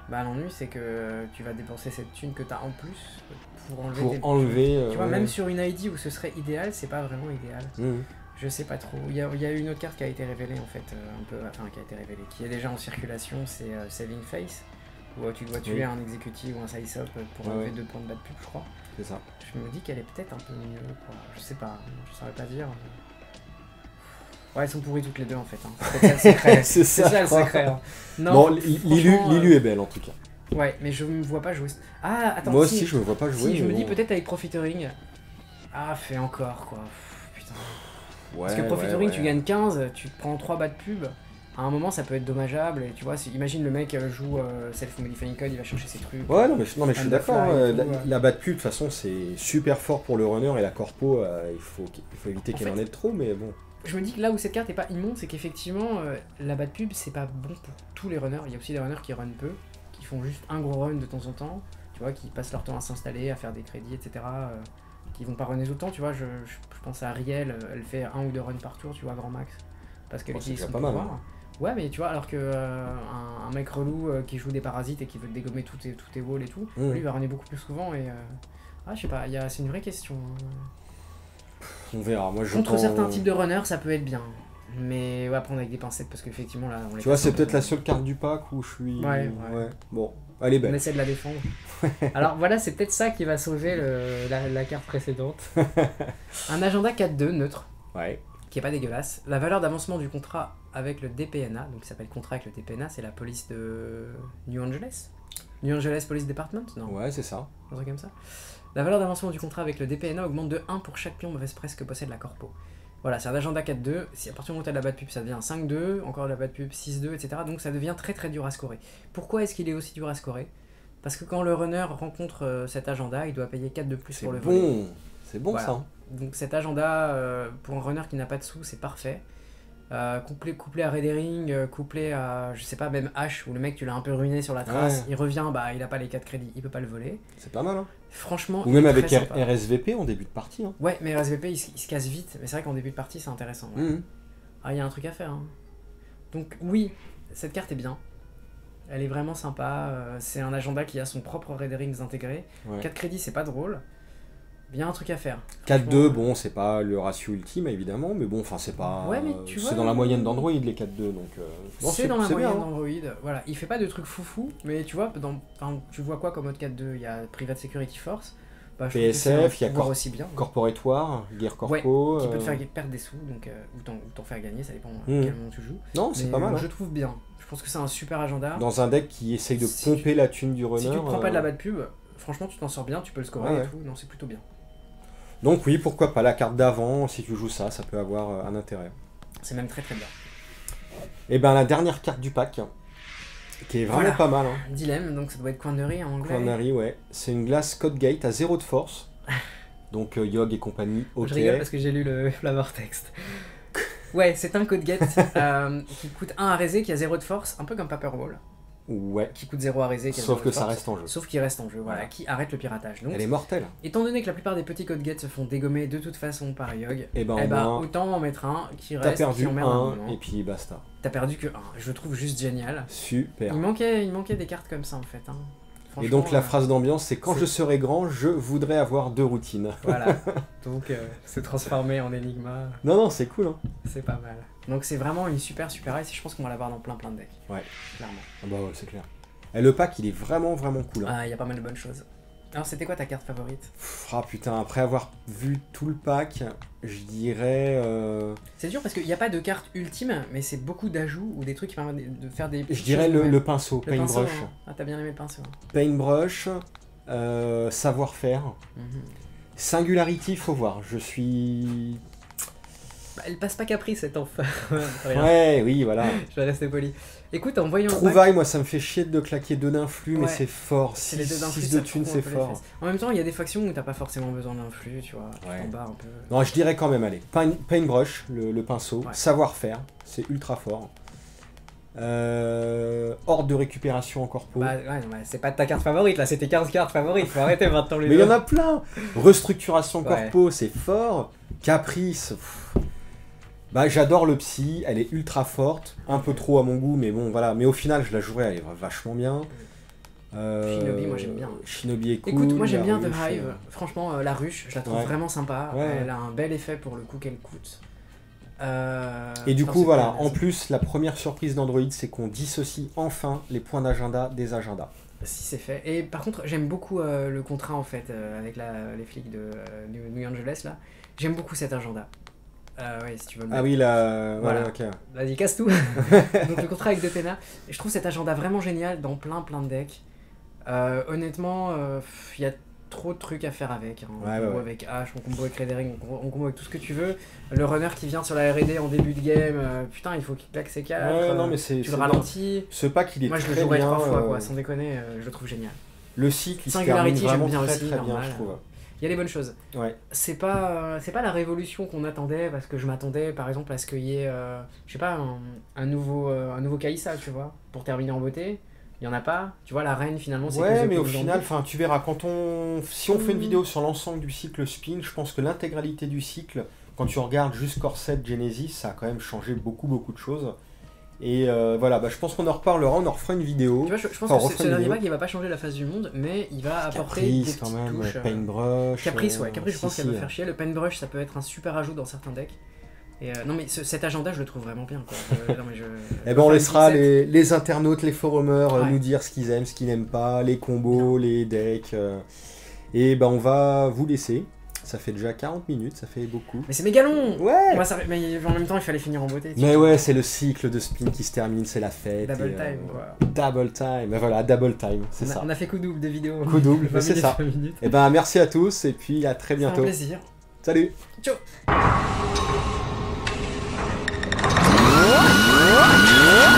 Bah l'ennui c'est que tu vas dépenser cette thune que t'as en plus pour enlever tu vois, même sur une ID où ce serait idéal, c'est pas vraiment idéal. Je sais pas trop. Il y a une autre carte qui a été révélée en fait, qui est déjà en circulation, c'est Saving Face, où tu dois tuer un exécutif ou un side-up pour enlever 2 points de bad pub, je crois. C'est ça. Je me dis qu'elle est peut-être un peu mieux, quoi. Je sais pas, je saurais pas dire. Ouais, elles sont pourries toutes les deux en fait. C'est ça le secret. C'est ça le secret. Non, bon, Lilu est belle en tout cas. Ouais, mais je me vois pas jouer. Ah, attends. Moi aussi, je me vois pas jouer. Si, je me dis peut-être avec Profiteering. Ah, fais encore quoi. Putain. Parce que Profiteering, tu gagnes 15, tu te prends 3 bas de pub. À un moment, ça peut être dommageable. Et tu vois, imagine le mec joue Self-Modifying Code, il va chercher ses trucs. Ouais, non, mais je suis d'accord. La bas de pub, de toute façon, c'est super fort pour le runner et la corpo. Il faut éviter qu'elle en ait trop, mais bon. Je me dis que là où cette carte est pas immonde, c'est qu'effectivement, la bad pub, c'est pas bon pour tous les runners. Il y a aussi des runners qui runnent peu, qui font juste un gros run de temps en temps, tu vois, qui passent leur temps à s'installer, à faire des crédits, etc. Qui vont pas runner tout le temps, tu vois. Je pense à Ariel, elle fait 1 ou 2 runs par tour, tu vois, grand max. Parce qu'elle utilise son pouvoir. Mal, hein. Ouais, mais tu vois, alors que un mec relou qui joue des parasites et qui veut te dégommer tous tes walls et tout, lui il va runner beaucoup plus souvent et. Je sais pas, c'est une vraie question. On verra. Moi, contre certains types de runners, ça peut être bien. Mais on va prendre avec des pincettes parce qu'effectivement là. Tu vois, c'est peut-être la seule carte du pack où je suis. Ouais. Bon, elle est belle. On essaie de la défendre. Alors voilà, c'est peut-être ça qui va sauver la carte précédente. Un agenda 4-2 neutre. Ouais. Qui est pas dégueulasse. La valeur d'avancement du contrat avec le DPNA, donc il s'appelle contrat avec le DPNA, c'est la police de New Angeles. New Angeles Police Department, non? Ouais, c'est ça. Un truc comme ça. La valeur d'avancement du contrat avec le DPNA augmente de 1 pour chaque pion mauvaise presse que possède la corpo. Voilà, c'est un agenda 4-2. Si à partir du moment où tu as de la bad pub, ça devient 5-2, encore de la bad pub 6-2, etc. Donc ça devient très très dur à scorer. Pourquoi est-ce qu'il est aussi dur à scorer? Parce que quand le runner rencontre cet agenda, il doit payer 4 de plus pour le voler. C'est bon voilà. Ça. Donc cet agenda, pour un runner qui n'a pas de sous, c'est parfait. Couplé à Red Herring, couplé à, je sais pas, même H, où le mec tu l'as un peu ruiné sur la trace, il revient, bah il a pas les 4 crédits, il peut pas le voler. C'est pas mal, hein. Franchement. Ou même avec RSVP en début de partie. Hein. Ouais, mais RSVP il se casse vite, mais c'est vrai qu'en début de partie c'est intéressant. Ouais. Ah, il y a un truc à faire. Hein. Donc, oui, cette carte est bien. Elle est vraiment sympa. C'est un agenda qui a son propre Red Herrings intégré. 4 crédits, c'est pas drôle. Il y a un truc à faire. 4-2, bon, c'est pas le ratio ultime évidemment, mais bon, enfin, c'est pas. Ouais, mais tu vois, c'est dans la moyenne d'Android les 4-2, donc. C'est dans la moyenne d'Android. Voilà, il fait pas de trucs foufou, mais tu vois, tu vois quoi comme autre 4-2? Il y a Private Security Force. Bah, PSF, il y a aussi bien. Corporate War, Guerre Corpo. Ouais, qui peut te faire perdre des sous, donc, ou t'en faire gagner, ça dépend quel moment tu joues. Non, c'est pas mal. Je trouve bien. Je pense que c'est un super agenda. Dans un deck qui essaye de pomper la thune du runner. Si tu te prends pas de la bad pub, franchement, tu t'en sors bien, tu peux le scorer et tout. Non, c'est plutôt bien. Donc oui, pourquoi pas la carte d'avant, si tu joues ça peut avoir un intérêt. C'est même très très bien. Et ben la dernière carte du pack, qui est vraiment pas mal. Hein. Dilemme, donc ça doit être Quandary en anglais. Quandary, ouais. C'est une glace Code Gate à 0 de force. Donc Yogg et compagnie, ok. Je rigole parce que j'ai lu le flavor text. Ouais, c'est un code get qui coûte 1 à raiser, qui a 0 de force, un peu comme Paperball. Ouais. Qui coûte 0 à raiser, qui a Sauf 0 que de ça force, reste en jeu. Sauf qu'il reste en jeu, voilà, qui arrête le piratage. Donc, elle est mortelle. Étant donné que la plupart des petits code get se font dégommer de toute façon par Yogg, et autant en mettre un qui reste, qui emmerde un et puis basta. T'as perdu que 1, je le trouve juste génial. Super. Il manquait des cartes comme ça en fait. Hein. Et donc la phrase d'ambiance, c'est quand je serai grand, je voudrais avoir 2 routines. Voilà, donc se transformer en Enigma. Non, c'est cool. Hein. C'est pas mal. Donc c'est vraiment une super ice, je pense qu'on va l'avoir dans plein de decks. Ouais. Clairement. Ah bah ouais, c'est clair. Et le pack, il est vraiment cool. Hein. Ah, il y a pas mal de bonnes choses. Alors c'était quoi ta carte favorite? Ah putain, après avoir vu tout le pack, je dirais... C'est dur parce qu'il n'y a pas de carte ultime, mais c'est beaucoup d'ajouts ou des trucs qui permettent de faire des... Je dirais le pinceau, Paintbrush. Hein. Ah, t'as bien aimé le pinceau. Hein. Paintbrush, savoir-faire. Singularity, faut voir. Je suis... Bah, elle passe pas Caprice cette enfer. Ouais, oui, voilà. Je vais rester poli. Écoute, en voyant Trouvaille, moi ça me fait chier de claquer 2 d'influx, mais c'est fort. 6 de thunes, c'est fort. En même temps, il y a des factions où t'as pas forcément besoin d'influx, tu vois. Tu t'en barres un peu. Non, je dirais quand même, allez. Paintbrush, le pinceau. Savoir-faire, c'est ultra fort. Horde de récupération en corpo. Bah ouais, non, c'est pas ta carte favorite là, c'était 15 cartes favorites, faut arrêter maintenant les Mais il y en a plein. Restructuration corpo, c'est fort. Caprice, bah j'adore le psy, elle est ultra forte, un peu trop à mon goût, mais bon voilà. Mais au final, je la jouerai, elle est vachement bien. Shinobi, moi j'aime bien. Shinobi est cool. Écoute, moi j'aime bien The Hive. Franchement, la ruche, je la trouve vraiment sympa. Ouais. Elle a un bel effet pour le coup qu'elle coûte. Et du coup, voilà, en plus, la première surprise d'Android, c'est qu'on dissocie enfin les points d'agenda des agendas. Si, c'est fait. Et par contre, j'aime beaucoup le contrat en fait avec les flics de New Angeles là. J'aime beaucoup cet agenda. Ouais, si tu veux le mettre. Ah oui, là, voilà. Ouais, ok. Vas-y, casse tout. Donc le contrat avec Detena. Je trouve cet agenda vraiment génial dans plein de decks. Honnêtement, il y a trop de trucs à faire avec. Hein. En combo avec H, en combo avec Redering, en combo avec tout ce que tu veux. Le runner qui vient sur la R&D en début de game, putain, il faut qu'il claque ses cartes. Non, mais c'est, tu le ralentis. Ce pack, il est moi, très bien. Moi, je le jouerai 3 fois, quoi, sans déconner, je le trouve génial. Le cycle, il Singularity, se termine j'aime bien très, aussi, très normal. bien, je trouve. Il y a des bonnes choses. Ouais. C'est pas la révolution qu'on attendait, parce que je m'attendais par exemple à ce qu'il y ait, je sais pas, un nouveau Kaïsa, tu vois, pour terminer en beauté. Il y en a pas, tu vois, la reine finalement c'est ouais, mais au final, tu verras, si on fait une vidéo sur l'ensemble du cycle spin, je pense que l'intégralité du cycle, quand tu regardes juste Corset, Genesis, ça a quand même changé beaucoup de choses. Et voilà, bah, je pense qu'on en reparlera, on en refera une vidéo. Tu vois, je pense que ce dernier pack il va pas changer la face du monde, mais il va apporter des petites quand même, touches. Paintbrush. Caprice, je pense qu'elle va faire chier. Le Paintbrush, ça peut être un super ajout dans certains decks. Et non mais cet agenda je le trouve vraiment bien quoi. Et ben on laissera les internautes, les forumers nous dire ce qu'ils aiment, ce qu'ils n'aiment pas, les combos, les decks. Et ben on va vous laisser. Ça fait déjà 40 minutes, ça fait beaucoup. Mais c'est méga long. Ouais. Mais en même temps il fallait finir en beauté. Mais ouais, c'est le cycle de spin qui se termine, c'est la fête. Double time quoi. Double time, mais voilà, double time, c'est ça. On a fait coup double de vidéos. Coup double, c'est ça. Et ben merci à tous et puis à très bientôt. C'est un plaisir. Salut. Ciao. Yeah.